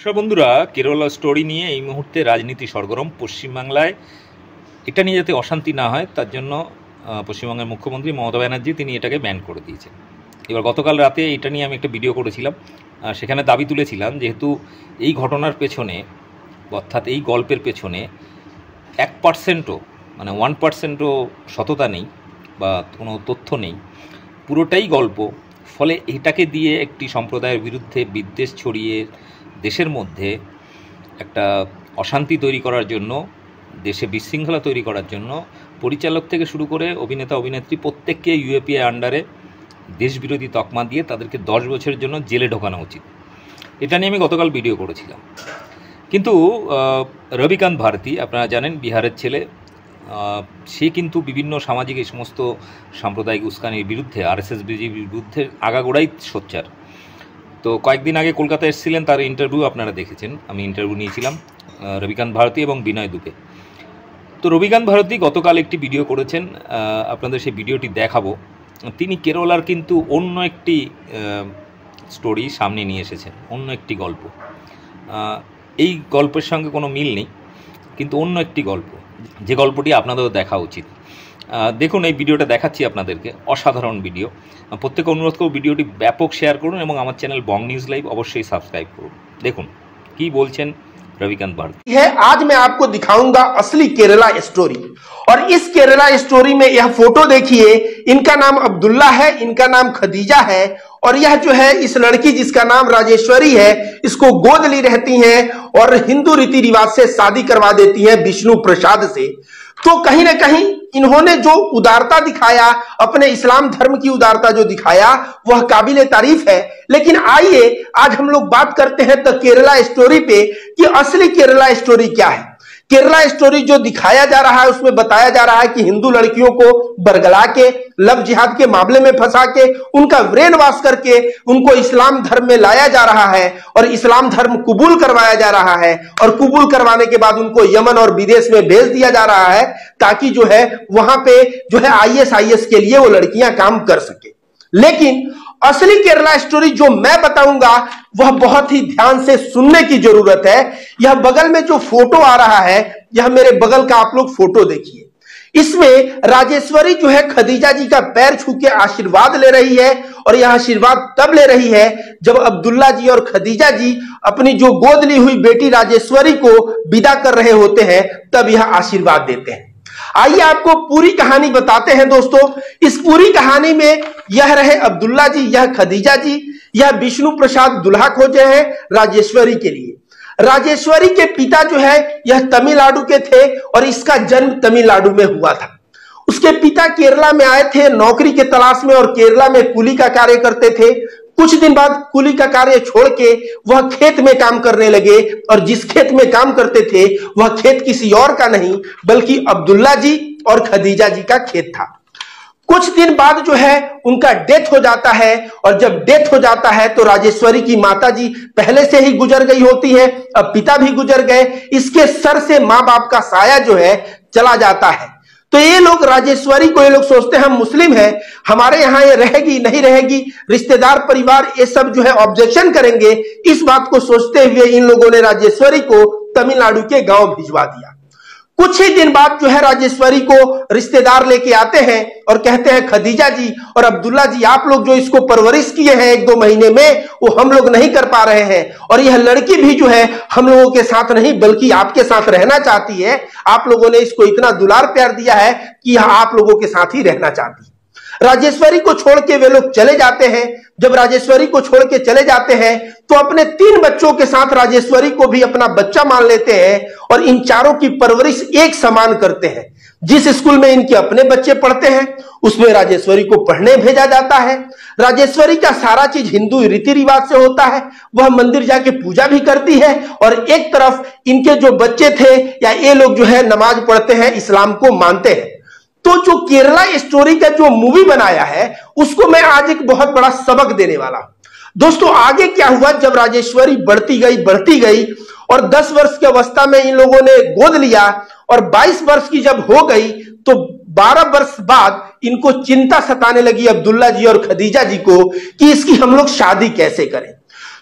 নমস্কার বন্ধুরা, কেরলা স্টোরি নিয়ে এই মুহূর্তে রাজনীতি সরগরম। পশ্চিমবাংলায় এটা নিয়ে যাতে অশান্তি না হয় তার জন্য পশ্চিমবঙ্গের মুখ্যমন্ত্রী মমতা ব্যানার্জি তিনি এটাকে ব্যান করে দিয়েছেন। এবার গতকাল রাতে এটা নিয়ে আমি একটা ভিডিও করেছিলাম, সেখানে দাবি তুলেছিলাম যেহেতু এই ঘটনার পেছনে অর্থাৎ এই গল্পের পেছনে 1%ও মানে 1%ও সততা নেই বা কোনো তথ্য নেই, পুরোটাই গল্প। ফলে এটাকে দিয়ে একটি সম্প্রদায়ের বিরুদ্ধে বিদ্বেষ ছড়িয়ে দেশের মধ্যে একটা অশান্তি তৈরি করার জন্য, দেশে বিশৃঙ্খলা তৈরি করার জন্য পরিচালক থেকে শুরু করে অভিনেতা অভিনেত্রী প্রত্যেককে ইউএপিএ আন্ডারে দেশবিরোধী তকমা দিয়ে তাদেরকে 10 বছরের জন্য জেলে ঢোকানো উচিত। এটা নিয়ে আমি গতকাল ভিডিও করেছিলাম। কিন্তু রবিকান্ত ভারতী, আপনারা জানেন বিহারের ছেলে, সে কিন্তু বিভিন্ন সামাজিক এই সমস্ত সাম্প্রদায়িক উস্কানির বিরুদ্ধে, আরএসএস বিজেপির বিরুদ্ধে আগাগোড়াই সোচ্চার। তো কয়েকদিন আগে কলকাতায় এসেছিলেন, তার ইন্টারভিউ আপনারা দেখেছেন, আমি ইন্টারভিউ নিয়েছিলাম রবিকান্ত ভারতী এবং বিনয় দুবে। তো রবিকান্ত ভারতী গতকাল একটি ভিডিও করেছেন, আপনাদের সেই ভিডিওটি দেখাবো। তিনি কেরলার কিন্তু অন্য একটি স্টোরি সামনে নিয়ে এসেছেন, অন্য একটি গল্প। এই গল্পের সঙ্গে কোনো মিল নেই, কিন্তু অন্য একটি গল্প, যে গল্পটি আপনাদেরও দেখা উচিত। দেখুন, এই ভিডিওটা দেখাচ্ছি আপনাদেরকে, অসাধারণ ভিডিও। প্রত্যেকে অনুরোধ করব ভিডিওটি ব্যাপক শেয়ার করুন এবং আমার চ্যানেল বং নিউজ লাইভ অবশ্যই সাবস্ক্রাইব করুন। দেখুন কি বলছেন रविकांत भारती है। आज मैं आपको दिखाऊंगा असली केरला स्टोरी, और इस केरला स्टोरी में यह फोटो देखिए, इनका नाम अब्दुल्ला है, इनका नाम खदीजा है, और यह जो है इस लड़की जिसका नाम राजेश्वरी है, इसको गोद ली रहती हैं और हिंदू रीति रिवाज से शादी करवा देती हैं विष्णु प्रसाद से। तो कहीं ना कहीं इन्होंने जो उदारता दिखाया, अपने इस्लाम धर्म की उदारता जो दिखाया, वह काबिले तारीफ है। लेकिन आइए आज हम लोग बात करते हैं तो केरला स्टोरी पे कि असली केरला स्टोरी क्या है। केरला स्टोरी जो दिखाया जा रहा है उसमें बताया जा रहा है कि हिंदू लड़कियों को बरगला के, लव जिहाद के मामले में फंसा के, उनका ब्रेन वॉश करके उनको इस्लाम धर्म में लाया जा रहा है और इस्लाम धर्म कबूल करवाया जा रहा है, और कबूल करवाने के बाद उनको यमन और विदेश में भेज दिया जा रहा है ताकि जो है वहां पे जो है आईएसआईएस के लिए वो लड़कियां काम कर सके। लेकिन असली केरला स्टोरी जो मैं बताऊंगा वह बहुत ही ध्यान से सुनने की जरूरत है। यह बगल में जो फोटो आ रहा है, यह मेरे बगल का आप लोग फोटो देखिए। इसमें राजेश्वरी जो है खदीजा जी का पैर छू के आशीर्वाद ले रही है, और यह आशीर्वाद तब ले रही है जब अब्दुल्ला जी और खदीजा जी अपनी जो गोद ली हुई बेटी राजेश्वरी को विदा कर रहे होते हैं, तब यह आशीर्वाद देते हैं। आइए आपको पूरी कहानी बताते हैं दोस्तों। इस पूरी कहानी में यह रहे अब्दुल्ला जी, यह खदीजा जी, यह विष्णु प्रसाद दुल्हा खोजे हैं राजेश्वरी के लिए। राजेश्वरी के पिता जो है यह तमिलनाडु के थे और इसका जन्म तमिलनाडु में हुआ था। उसके पिता केरला में आए थे नौकरी के तलाश में, और केरला में कुली का कार्य करते थे। कुछ दिन बाद कुली का कार्य छोड़ के वह खेत में काम करने लगे, और जिस खेत में काम करते थे वह खेत किसी और का नहीं बल्कि अब्दुल्ला जी और खदीजा जी का खेत था। कुछ दिन बाद जो है उनका डेथ हो जाता है, और जब डेथ हो जाता है तो राजेश्वरी की माता जी पहले से ही गुजर गई होती है, अब पिता भी गुजर गए। इसके सर से मां बाप का साया जो है चला जाता है। तो ये लोग राजेश्वरी को, ये लोग सोचते हैं हम मुस्लिम हैं, हमारे यहां ये रहेगी नहीं रहेगी, रिश्तेदार परिवार ये सब जो है ऑब्जेक्शन करेंगे। इस बात को सोचते हुए इन लोगों ने राजेश्वरी को तमिलनाडु के गांव भिजवा दिया। कुछ ही दिन बाद जो है राजेश्वरी को रिश्तेदार लेके आते हैं और कहते हैं खदीजा जी और अब्दुल्ला जी, आप लोग जो इसको परवरिश किए हैं 1-2 महीने में, वो हम लोग नहीं कर पा रहे हैं, और यह लड़की भी जो है हम लोगों के साथ नहीं बल्कि आपके साथ रहना चाहती है। आप लोगों ने इसको इतना दुलार प्यार दिया है कि यह आप लोगों के साथ ही रहना चाहती है। राजेश्वरी को छोड़ के वे लोग चले जाते हैं। जब राजेश्वरी को छोड़ के चले जाते हैं तो अपने 3 बच्चों के साथ राजेश्वरी को भी अपना बच्चा मान लेते हैं, और इन चारों की परवरिश एक समान करते हैं। जिस स्कूल में इनके अपने बच्चे पढ़ते हैं उसमें राजेश्वरी को पढ़ने भेजा जाता है। राजेश्वरी का सारा चीज हिंदू रीति रिवाज से होता है, वह मंदिर जाके पूजा भी करती है, और एक तरफ इनके जो बच्चे थे या ये लोग जो है नमाज पढ़ते हैं, इस्लाम को मानते हैं। तो जो केरला स्टोरी का जो मूवी बनाया है उसको मैं आज एक बहुत बड़ा सबक देने वाला हूं। दोस्तों आगे क्या हुआ, जब राजेश्वरी बढ़ती गई और 10 वर्ष की अवस्था में इन लोगों ने गोद लिया, और 22 वर्ष की जब हो गई तो 12 वर्ष बाद इनको चिंता सताने लगी अब्दुल्ला जी और खदीजा जी को कि इसकी हम लोग शादी कैसे करें।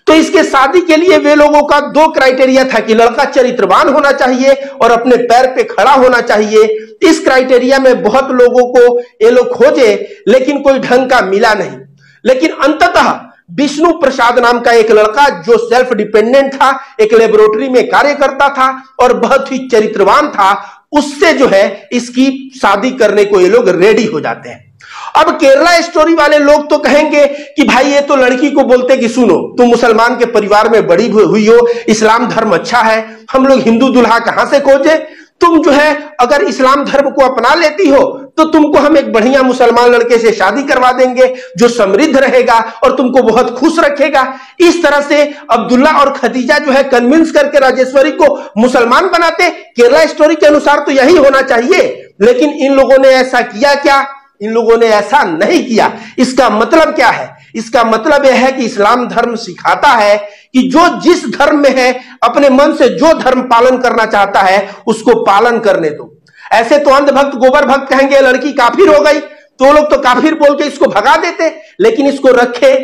तो तो इसके शादी के लिए वे लोगों का दो क्राइटेरिया था कि लड़का चरित्रवान होना चाहिए और अपने पैर पे खड़ा होना चाहिए। इस क्राइटेरिया में बहुत लोगों को ये लोग खोजे, लेकिन कोई ढंग का मिला नहीं। लेकिन अंततः विष्णु प्रसाद नाम का एक लड़का जो सेल्फ डिपेंडेंट था, एक लेबोरेटरी में कार्य करता था और बहुत ही चरित्रवान था, उससे जो है इसकी शादी करने को ये लोग रेडी हो जाते हैं। अब केरला स्टोरी वाले लोग तो कहेंगे कि भाई ये तो लड़की को बोलते कि सुनो, तुम मुसलमान के परिवार में बड़ी हुई हो, इस्लाम धर्म अच्छा है, हम लोग हिंदू दुल्हा कहां से खोजे, तुम जो है अगर इस्लाम धर्म को अपना लेती हो तो तुमको हम एक बढ़िया मुसलमान लड़के से शादी करवा देंगे जो समृद्ध रहेगा और तुमको बहुत खुश रखेगा। इस तरह से अब्दुल्ला और खदीजा जो है कन्विंस करके राजेश्वरी को मुसलमान बनाते। केरला स्टोरी के अनुसार तो यही होना चाहिए, लेकिन इन लोगों ने ऐसा किया क्या? इन लोगों ने ऐसा नहीं किया। इसका मतलब क्या है? इसका मतलब यह है कि इस्लाम धर्म सिखाता है कि जो जिस धर्म में है, अपने मन से जो धर्म पालन करना चाहता है उसको पालन करने दो। ऐसे तो अंधभक्त गोबर भक्त कहेंगे लड़की काफिर हो गई, तो लोग तो काफिर बोल के इसको भगा देते, लेकिन इसको रखे।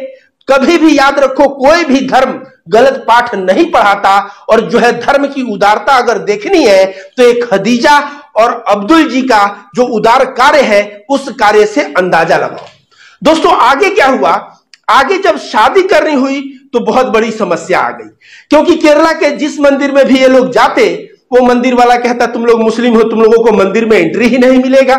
कभी भी याद रखो, कोई भी धर्म गलत पाठ नहीं पढ़ाता, और जो है धर्म की उदारता अगर देखनी है तो एक खदीजा और अब्दुल जी का जो उदार कार्य है उस कार्य से अंदाजा लगाओ। दोस्तों आगे क्या हुआ? आगे जब शादी करनी हुई तो बहुत बड़ी समस्या आ गई, क्योंकि केरला के जिस मंदिर में भी ये लोग जाते वो मंदिर वाला कहता तुम लोग मुस्लिम हो, तुम लोगों को मंदिर में एंट्री ही नहीं मिलेगा।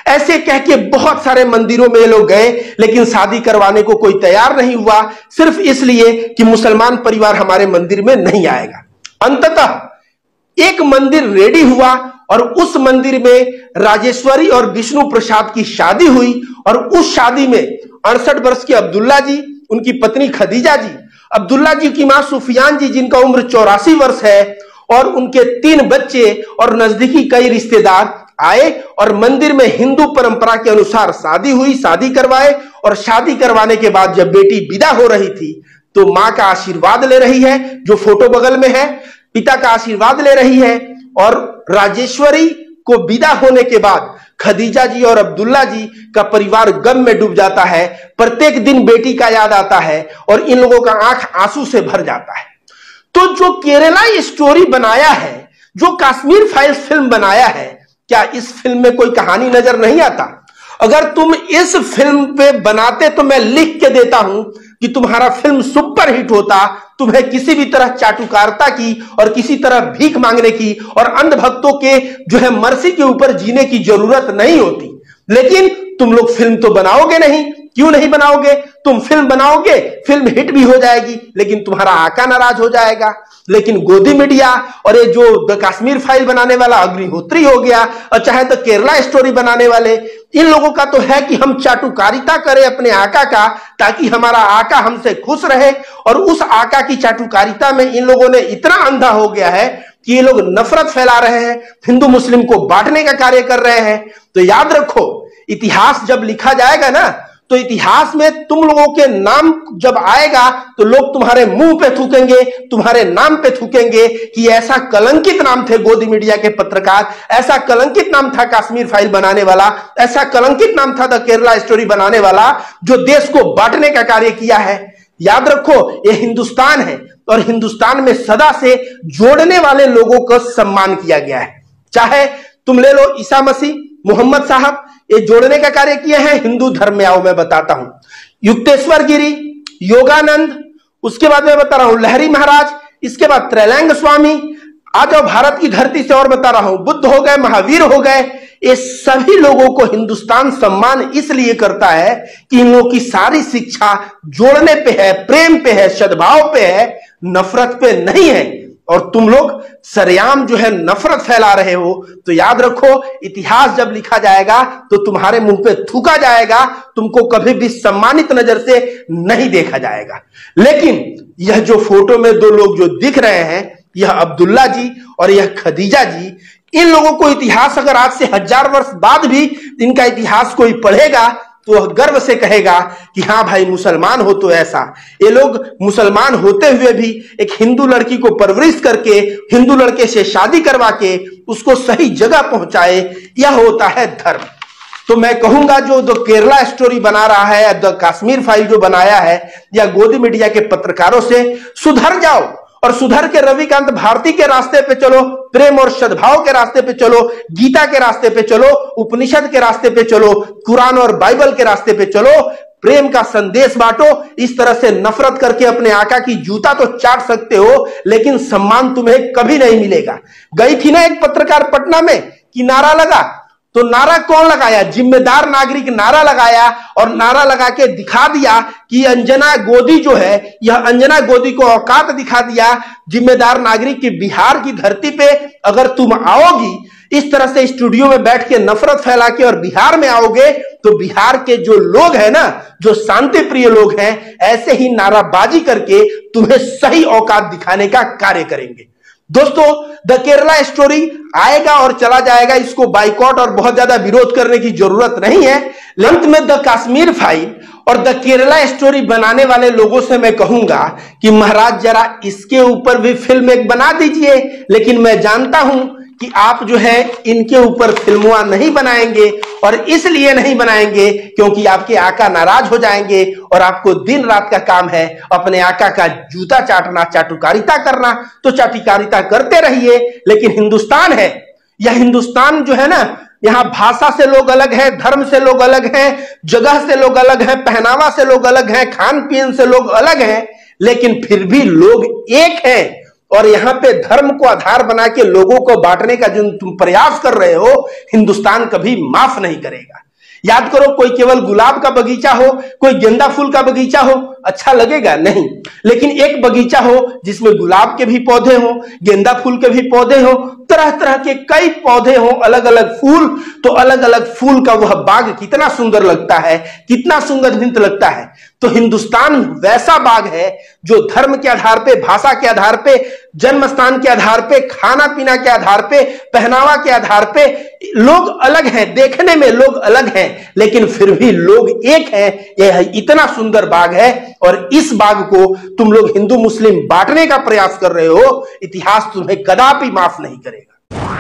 ऐसे कह के बहुत सारे मंदिरों में ये लोग गए, लेकिन शादी करवाने को कोई तैयार नहीं हुआ, सिर्फ इसलिए कि मुसलमान परिवार हमारे मंदिर में नहीं आएगा। अंततः एक मंदिर रेडी हुआ और उस मंदिर में राजेश्वरी और विष्णु प्रसाद की शादी हुई। और उस शादी में 68 वर्ष के अब्दुल्ला जी, उनकी पत्नी खदीजा जी, अब्दुल्ला जी की मां सुफियान जी जिनका उम्र 84 वर्ष है, और उनके 3 बच्चे और नजदीकी कई रिश्तेदार आए और मंदिर में हिंदू परंपरा के अनुसार शादी हुई, शादी करवाए। और शादी करवाने के बाद जब बेटी विदा हो रही थी तो मां का आशीर्वाद ले रही है, जो फोटो बगल में है, पिता का आशीर्वाद ले रही है। और राजेश्वरी को विदा होने के बाद खदीजा जी और अब्दुल्ला जी का परिवार गम में डूब जाता है। प्रत्येक दिन बेटी का याद आता है और इन लोगों का आंख आंसू से भर जाता है। तो जो केरला स्टोरी बनाया है, जो कश्मीर फाइल्स फिल्म बनाया है, क्या इस फिल्म में कोई कहानी नजर नहीं आता? अगर तुम इस फिल्म पे बनाते तो मैं लिख के देता हूं कि तुम्हारा फिल्म सुपर हिट होता। तुम्हें किसी भी तरह चाटुकारिता की और किसी तरह भीख मांगने की और अंधभक्तों के जो है मर्सी के ऊपर जीने की जरूरत नहीं होती। लेकिन तुम लोग फिल्म तो बनाओगे नहीं। क्यों नहीं बनाओगे? तुम फिल्म बनाओगे, फिल्म हिट भी हो जाएगी, लेकिन तुम्हारा आका नाराज हो जाएगा। लेकिन गोदी मीडिया और ये जो द कश्मीर फाइल बनाने वाला अग्निहोत्री हो गया, और चाहे तो केरला स्टोरी बनाने वाले, इन लोगों का तो है कि हम चाटुकारिता करें अपने आका का, ताकि हमारा आका हमसे खुश रहे। और उस आका की चाटुकारिता में इन लोगों ने इतना अंधा हो गया है कि ये लोग नफरत फैला रहे हैं, हिंदू मुस्लिम को बांटने का कार्य कर रहे हैं। तो याद रखो, इतिहास जब लिखा जाएगा ना, तो इतिहास में तुम लोगों के नाम जब आएगा तो लोग तुम्हारे मुंह पे थूकेंगे, तुम्हारे नाम पे थूकेंगे कि ऐसा कलंकित नाम थे गोदी मीडिया के पत्रकार, ऐसा कलंकित नाम था कश्मीर फाइल बनाने वाला, ऐसा कलंकित नाम था द केरला स्टोरी बनाने वाला, जो देश को बांटने का कार्य किया है। याद रखो, ये हिंदुस्तान है और हिंदुस्तान में सदा से जोड़ने वाले लोगों का सम्मान किया गया है। चाहे तुम ले लो ईसा मसीह, मोहम्मद साहब, ये जोड़ने का कार्य किए हैं। हिंदू धर्म में आओ मैं बताता हूं, युक्तेश्वर गिरी, योगानंद, उसके बाद मैं बता रहा हूं लहरी महाराज, इसके बाद त्रैलंग स्वामी, आ जाओ भारत की धरती से और बता रहा हूं, बुद्ध हो गए, महावीर हो गए। ये सभी लोगों को हिंदुस्तान सम्मान इसलिए करता है कि इन लोगों की सारी शिक्षा जोड़ने पे है, प्रेम पे है, सद्भाव पे है, नफरत पे नहीं है। और तुम लोग सरेआम जो है नफरत फैला रहे हो। तो याद रखो, इतिहास जब लिखा जाएगा तो तुम्हारे मुंह पे थूका जाएगा, तुमको कभी भी सम्मानित नजर से नहीं देखा जाएगा। लेकिन यह जो फोटो में 2 लोग जो दिख रहे हैं, यह अब्दुल्ला जी और यह खदीजा जी, इन लोगों को इतिहास अगर आज से 1000 वर्ष बाद भी इनका इतिहास कोई पढ़ेगा तो वह गर्व से कहेगा कि हाँ भाई, मुसलमान हो तो ऐसा। ये लोग मुसलमान होते हुए भी एक हिंदू लड़की को परवरिश करके, हिंदू लड़के से शादी करवा के उसको सही जगह पहुंचाए। यह होता है धर्म। तो मैं कहूंगा जो केरला स्टोरी बना रहा है या द कश्मीर फाइल जो बनाया है या गोदी मीडिया के पत्रकारों से सुधर जाओ और सुधर के रविकांत भारती के रास्ते पे चलो, प्रेम और सद्भाव के रास्ते पे चलो, गीता के रास्ते पे चलो, उपनिषद के रास्ते पे चलो, कुरान और बाइबल के रास्ते पे चलो, प्रेम का संदेश बांटो। इस तरह से नफरत करके अपने आका की जूता तो चाट सकते हो, लेकिन सम्मान तुम्हें कभी नहीं मिलेगा। गई थी ना एक पत्रकार पटना में कि नारा लगा, तो नारा कौन लगाया? जिम्मेदार नागरिक नारा लगाया और नारा लगा के दिखा दिया कि अंजना गोदी जो है, यह अंजना गोदी को औकात दिखा दिया जिम्मेदार नागरिक की बिहार की धरती पे अगर तुम आओगी इस तरह से स्टूडियो में बैठ के नफरत फैला के और बिहार में आओगे तो बिहार के जो लोग हैं ना, जो शांति प्रिय लोग हैं, ऐसे ही नाराबाजी करके तुम्हें सही औकात दिखाने का कार्य करेंगे। दोस्तों, द केरला स्टोरी आएगा और चला जाएगा, इसको बाइकॉट और बहुत ज्यादा विरोध करने की जरूरत नहीं है। अंत में द कश्मीर फाइल और द केरला स्टोरी बनाने वाले लोगों से मैं कहूंगा कि महाराज जरा इसके ऊपर भी फिल्म एक बना दीजिए, लेकिन मैं जानता हूं कि आप जो है इनके ऊपर फिल्मुआ नहीं बनाएंगे और इसलिए नहीं बनाएंगे क्योंकि आपके आका नाराज हो जाएंगे और आपको दिन रात का काम है अपने आका का जूता चाटना, चाटुकारिता करना। तो चाटुकारिता करते रहिए, लेकिन हिंदुस्तान है, यह हिंदुस्तान जो है ना, यहां भाषा से लोग अलग हैं, धर्म से लोग अलग हैं, जगह से लोग अलग हैं, पहनावा से लोग अलग हैं, खान पीन से लोग अलग हैं, लेकिन फिर भी लोग एक हैं। और यहां पे धर्म को आधार बना के लोगों को बांटने का जो तुम प्रयास कर रहे हो, हिंदुस्तान कभी माफ नहीं करेगा। याद करो, कोई केवल गुलाब का बगीचा हो, कोई गेंदा फूल का बगीचा हो, अच्छा लगेगा? नहीं। लेकिन एक बगीचा हो जिसमें गुलाब के भी पौधे हो, गेंदा फूल के भी पौधे हो, तरह तरह के कई पौधे हो, अलग अलग फूल, तो अलग अलग फूल का वह बाग कितना सुंदर लगता है, कितना सुगंधित लगता है। तो हिंदुस्तान वैसा बाग है जो धर्म के आधार पे, भाषा के आधार पे, जन्म स्थान के आधार पे, खाना पीना के आधार पे, पहनावा के आधार पे लोग अलग हैं, देखने में लोग अलग हैं, लेकिन फिर भी लोग एक हैं। यह इतना सुंदर बाग है और इस बाग को तुम लोग हिंदू मुस्लिम बांटने का प्रयास कर रहे हो, इतिहास तुम्हें कदापि माफ नहीं करेगा।